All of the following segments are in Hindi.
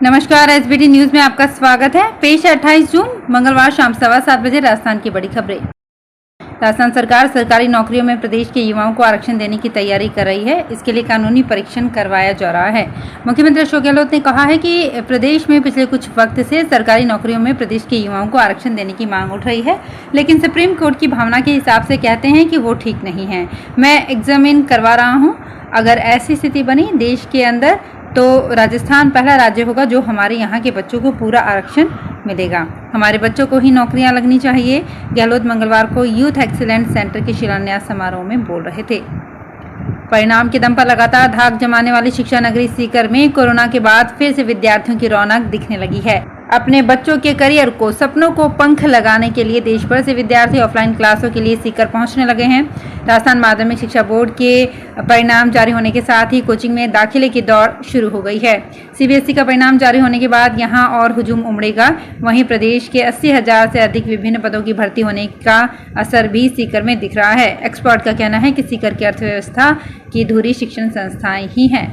नमस्कार, एसबीटी न्यूज में आपका स्वागत है। पेश है 28 जून मंगलवार शाम 7:15 बजे राजस्थान की बड़ी खबरें। राजस्थान सरकार सरकारी नौकरियों में प्रदेश के युवाओं को आरक्षण देने की तैयारी कर रही है। इसके लिए कानूनी परीक्षण करवाया जा रहा है। मुख्यमंत्री अशोक गहलोत ने कहा है कि प्रदेश में पिछले कुछ वक्त से सरकारी नौकरियों में प्रदेश के युवाओं को आरक्षण देने की मांग उठ रही है, लेकिन सुप्रीम कोर्ट की भावना के हिसाब से कहते हैं कि वो ठीक नहीं है। मैं एग्जामिन करवा रहा हूँ। अगर ऐसी स्थिति बनी देश के अंदर तो राजस्थान पहला राज्य होगा जो हमारे यहाँ के बच्चों को पूरा आरक्षण मिलेगा। हमारे बच्चों को ही नौकरियां लगनी चाहिए। गहलोत मंगलवार को यूथ एक्सीलेंस सेंटर के शिलान्यास समारोह में बोल रहे थे। परिणाम के दम पर लगातार धाक जमाने वाली शिक्षा नगरी सीकर में कोरोना के बाद फिर से विद्यार्थियों की रौनक दिखने लगी है। अपने बच्चों के करियर को, सपनों को पंख लगाने के लिए देश भर से विद्यार्थी ऑफलाइन क्लासों के लिए सीकर पहुंचने लगे हैं। राजस्थान माध्यमिक शिक्षा बोर्ड के परिणाम जारी होने के साथ ही कोचिंग में दाखिले की दौड़ शुरू हो गई है। सीबीएसई का परिणाम जारी होने के बाद यहां और हुजूम उमड़ेगा। वहीं प्रदेश के 80,000 से अधिक विभिन्न पदों की भर्ती होने का असर भी सीकर में दिख रहा है। एक्सपर्ट का कहना है कि सीकर की अर्थव्यवस्था की धुरी शिक्षण संस्थाएं ही हैं।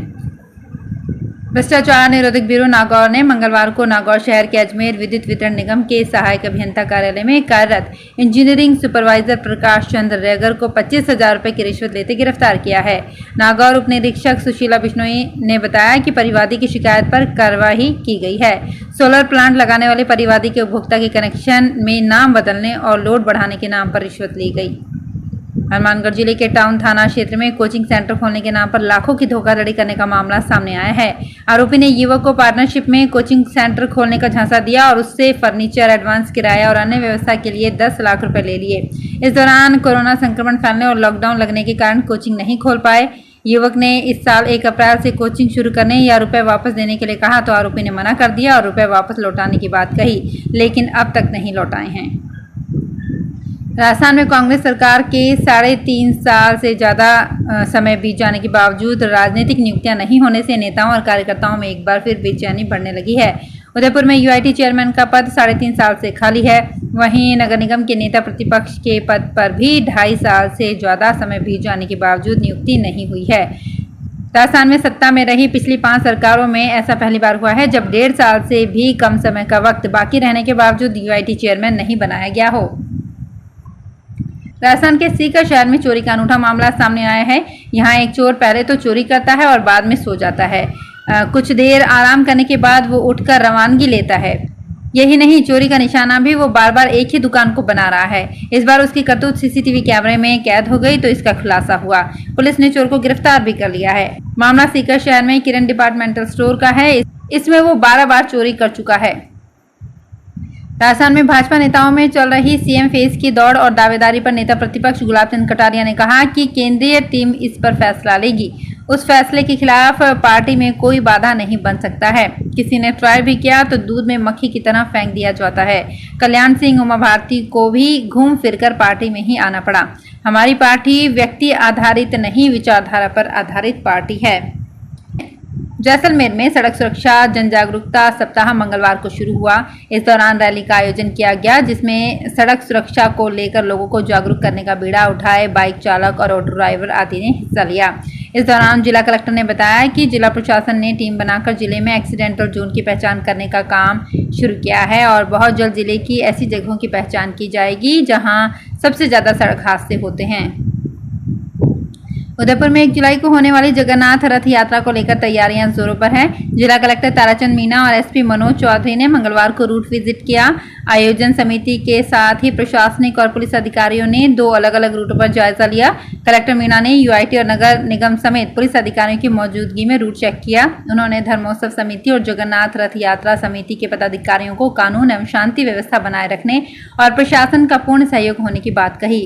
भ्रष्टाचार निरोधक ब्यूरो नागौर ने मंगलवार को नागौर शहर के अजमेर विद्युत वितरण निगम के सहायक अभियंता कार्यालय में कार्यरत इंजीनियरिंग सुपरवाइजर प्रकाश चंद्र रेगर को 25,000 रुपए की रिश्वत लेते गिरफ्तार किया है। नागौर उप निरीक्षक सुशीला बिश्नोई ने बताया कि परिवादी की शिकायत पर कार्रवाई की गई है। सोलर प्लांट लगाने वाले परिवादी के उपभोक्ता के कनेक्शन में नाम बदलने और लोड बढ़ाने के नाम पर रिश्वत ली गई। हनुमानगढ़ जिले के टाउन थाना क्षेत्र में कोचिंग सेंटर खोलने के नाम पर लाखों की धोखाधड़ी करने का मामला सामने आया है। आरोपी ने युवक को पार्टनरशिप में कोचिंग सेंटर खोलने का झांसा दिया और उससे फर्नीचर, एडवांस किराया और अन्य व्यवस्था के लिए 10 लाख रुपए ले लिए। इस दौरान कोरोना संक्रमण फैलने और लॉकडाउन लगने के कारण कोचिंग नहीं खोल पाए। युवक ने इस साल 1 अप्रैल से कोचिंग शुरू करने या रुपए वापस देने के लिए कहा तो आरोपी ने मना कर दिया और रुपए वापस लौटाने की बात कही, लेकिन अब तक नहीं लौटाए हैं। राजस्थान में कांग्रेस सरकार के 3.5 साल से ज्यादा समय बीत जाने के बावजूद राजनीतिक नियुक्तियां नहीं होने से नेताओं और कार्यकर्ताओं में एक बार फिर बेचैनी बढ़ने लगी है। उदयपुर में यूआईटी चेयरमैन का पद 3.5 साल से खाली है। वहीं नगर निगम के नेता प्रतिपक्ष के पद पर भी 2.5 साल से ज्यादा समय बीत जाने के बावजूद नियुक्ति नहीं हुई है। राजस्थान में सत्ता में रही पिछली 5 सरकारों में ऐसा पहली बार हुआ है जब 1.5 साल से भी कम समय का वक्त बाकी रहने के बावजूद यूआईटी चेयरमैन नहीं बनाया गया हो। राजस्थान के सीकर शहर में चोरी का अनूठा मामला सामने आया है। यहाँ एक चोर पहले तो चोरी करता है और बाद में सो जाता है। कुछ देर आराम करने के बाद वो उठकर रवानगी लेता है। यही नहीं, चोरी का निशाना भी वो बार बार एक ही दुकान को बना रहा है। इस बार उसकी करतूत सीसीटीवी कैमरे में कैद हो गई तो इसका खुलासा हुआ। पुलिस ने चोर को गिरफ्तार भी कर लिया है। मामला सीकर शहर में किरण डिपार्टमेंटल स्टोर का है। इसमें वो 12 बार चोरी कर चुका है। राजस्थान में भाजपा नेताओं में चल रही सीएम फेज की दौड़ और दावेदारी पर नेता प्रतिपक्ष गुलाब चंद कटारिया ने कहा कि केंद्रीय टीम इस पर फैसला लेगी। उस फैसले के खिलाफ पार्टी में कोई बाधा नहीं बन सकता है। किसी ने ट्राई भी किया तो दूध में मक्खी की तरह फेंक दिया जाता है। कल्याण सिंह, उमा भारती को भी घूम फिरकर पार्टी में ही आना पड़ा। हमारी पार्टी व्यक्ति आधारित नहीं, विचारधारा पर आधारित पार्टी है। जैसलमेर में सड़क सुरक्षा जन जागरूकता सप्ताह मंगलवार को शुरू हुआ। इस दौरान रैली का आयोजन किया गया जिसमें सड़क सुरक्षा को लेकर लोगों को जागरूक करने का बीड़ा उठाए बाइक चालक और ऑटो ड्राइवर आदि ने हिस्सा लिया। इस दौरान जिला कलेक्टर ने बताया कि जिला प्रशासन ने टीम बनाकर जिले में एक्सीडेंटल जोन की पहचान करने का काम शुरू किया है और बहुत जल्द जिले की ऐसी जगहों की पहचान की जाएगी जहाँ सबसे ज्यादा सड़क हादसे होते हैं। उदयपुर में 1 जुलाई को होने वाली जगन्नाथ रथ यात्रा को लेकर तैयारियां जोरों पर हैं। जिला कलेक्टर ताराचंद मीणा और एसपी मनोज चौधरी ने मंगलवार को रूट विजिट किया। आयोजन समिति के साथ ही प्रशासनिक और पुलिस अधिकारियों ने 2 अलग-अलग रूटों पर जायजा लिया। कलेक्टर मीणा ने यूआईटी और नगर निगम समेत पुलिस अधिकारियों की मौजूदगी में रूट चेक किया। उन्होंने धर्मोत्सव समिति और जगन्नाथ रथ यात्रा समिति के पदाधिकारियों को कानून एवं शांति व्यवस्था बनाए रखने और प्रशासन का पूर्ण सहयोग होने की बात कही।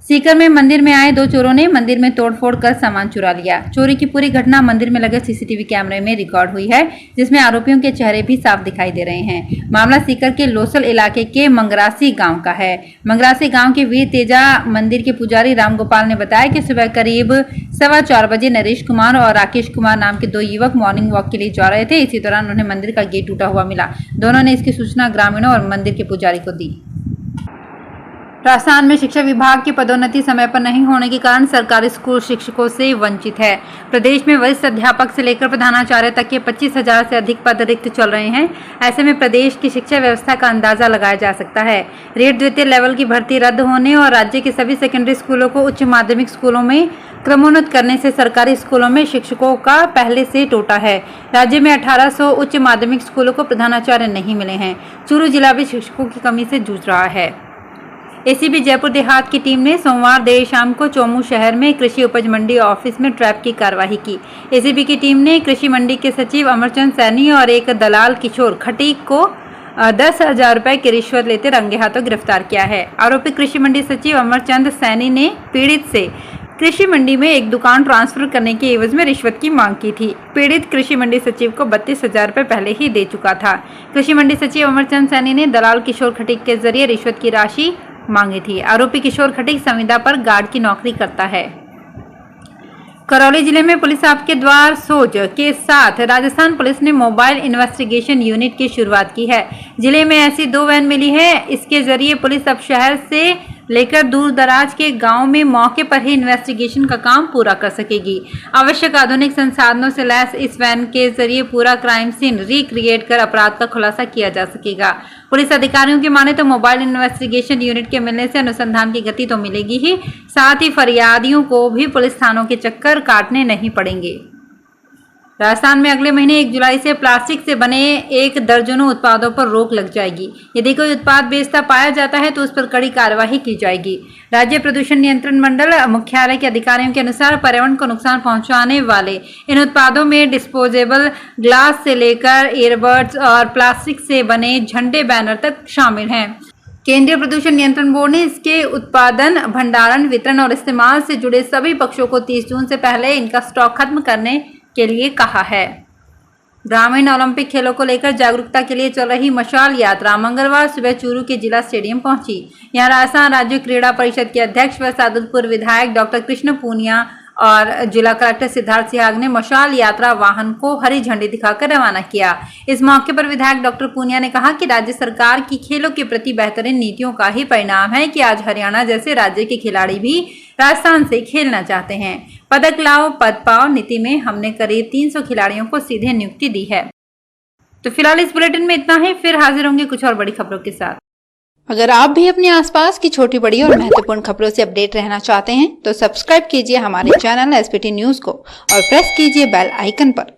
सीकर में मंदिर में आए 2 चोरों ने मंदिर में तोड़फोड़ कर सामान चुरा लिया। चोरी की पूरी घटना मंदिर में लगे सीसीटीवी कैमरे में रिकॉर्ड हुई है जिसमें आरोपियों के चेहरे भी साफ दिखाई दे रहे हैं। मामला सीकर के लोसल इलाके के मंगरासी गांव का है। मंगरासी गांव के वीर तेजा मंदिर के पुजारी रामगोपाल ने बताया कि सुबह करीब 4:15 बजे नरेश कुमार और राकेश कुमार नाम के 2 युवक मॉर्निंग वॉक के लिए जा रहे थे। इसी दौरान उन्हें मंदिर का गेट टूटा हुआ मिला। दोनों ने इसकी सूचना ग्रामीणों और मंदिर के पुजारी को दी। राजस्थान में शिक्षा विभाग की पदोन्नति समय पर नहीं होने के कारण सरकारी स्कूल शिक्षकों से वंचित है। प्रदेश में वरिष्ठ अध्यापक से लेकर प्रधानाचार्य तक के 25,000 से अधिक पद रिक्त चल रहे हैं। ऐसे में प्रदेश की शिक्षा व्यवस्था का अंदाजा लगाया जा सकता है। रेट द्वितीय लेवल की भर्ती रद्द होने और राज्य के सभी सेकेंडरी स्कूलों को उच्च माध्यमिक स्कूलों में क्रमोन्नत करने से सरकारी स्कूलों में शिक्षकों का पहले से टोटा है। राज्य में 1800 उच्च माध्यमिक स्कूलों को प्रधानाचार्य नहीं मिले हैं। चूरू जिला भी शिक्षकों की कमी से जूझ रहा है। एसीबी जयपुर देहात की टीम ने सोमवार देर शाम को चोमू शहर में कृषि उपज मंडी ऑफिस में ट्रैप की कार्रवाई की। एसीबी की टीम ने कृषि मंडी के सचिव अमरचंद सैनी और एक दलाल किशोर खटीक को 10,000 रुपए की रिश्वत लेते रंगे हाथों गिरफ्तार किया है। आरोपी कृषि मंडी सचिव अमरचंद सैनी ने पीड़ित से कृषि मंडी में एक दुकान ट्रांसफर करने के एवज में रिश्वत की मांग की थी। पीड़ित कृषि मंडी सचिव को 32,000 रुपए पहले ही दे चुका था। कृषि मंडी सचिव अमरचंद सैनी ने दलाल किशोर खटीक के जरिए रिश्वत की राशि मांगी थी। आरोपी किशोर खटीक संविदा पर गार्ड की नौकरी करता है। करौली जिले में पुलिस आपके द्वार सोच के साथ राजस्थान पुलिस ने मोबाइल इन्वेस्टिगेशन यूनिट की शुरुआत की है। जिले में ऐसी 2 वैन मिली है। इसके जरिए पुलिस अब शहर से लेकर दूर दराज के गांव में मौके पर ही इन्वेस्टिगेशन का काम पूरा कर सकेगी। आवश्यक आधुनिक संसाधनों से लैस इस वैन के जरिए पूरा क्राइम सीन रिक्रिएट कर अपराध का खुलासा किया जा सकेगा। पुलिस अधिकारियों की माने तो मोबाइल इन्वेस्टिगेशन यूनिट के मिलने से अनुसंधान की गति तो मिलेगी ही, साथ ही फरियादियों को भी पुलिस थानों के चक्कर काटने नहीं पड़ेंगे। राजस्थान में अगले महीने 1 जुलाई से प्लास्टिक से बने 1 दर्जनों उत्पादों पर रोक लग जाएगी। यदि कोई उत्पाद बेचता पाया जाता है तो उस पर कड़ी कार्रवाई की जाएगी। राज्य प्रदूषण नियंत्रण मंडल मुख्यालय के अधिकारियों के अनुसार पर्यावरण को नुकसान पहुंचाने वाले इन उत्पादों में डिस्पोजेबल ग्लास से लेकर ईयरबड्स और प्लास्टिक से बने झंडे बैनर तक शामिल हैं। केंद्रीय प्रदूषण नियंत्रण बोर्ड ने इसके उत्पादन, भंडारण, वितरण और इस्तेमाल से जुड़े सभी पक्षों को 30 जून से पहले इनका स्टॉक खत्म करने के लिए कहा है। ग्रामीण ओलंपिक खेलों को लेकर जागरूकता के लिए चल रही मशाल यात्रा मंगलवार सुबह चूरू के जिला स्टेडियम पहुंची। यहां राजस्थान राज्य क्रीड़ा परिषद के अध्यक्ष व सादुलपुर विधायक डॉक्टर कृष्ण पूनिया और जिला कलेक्टर सिद्धार्थ सिहाग ने मशाल यात्रा वाहन को हरी झंडी दिखाकर रवाना किया। इस मौके पर विधायक डॉक्टर पूनिया ने कहा कि राज्य सरकार की खेलों के प्रति बेहतरीन नीतियों का ही परिणाम है कि आज हरियाणा जैसे राज्य के खिलाड़ी भी राजस्थान से खेलना चाहते हैं। पदक लाओ पद पाओ नीति में हमने करीब 300 खिलाड़ियों को सीधे नियुक्ति दी है। तो फिलहाल इस बुलेटिन में इतना ही, फिर हाजिर होंगे कुछ और बड़ी खबरों के साथ। अगर आप भी अपने आसपास की छोटी बड़ी और महत्वपूर्ण खबरों से अपडेट रहना चाहते हैं तो सब्सक्राइब कीजिए हमारे चैनल एसपीटी न्यूज को और प्रेस कीजिए बेल आइकन पर।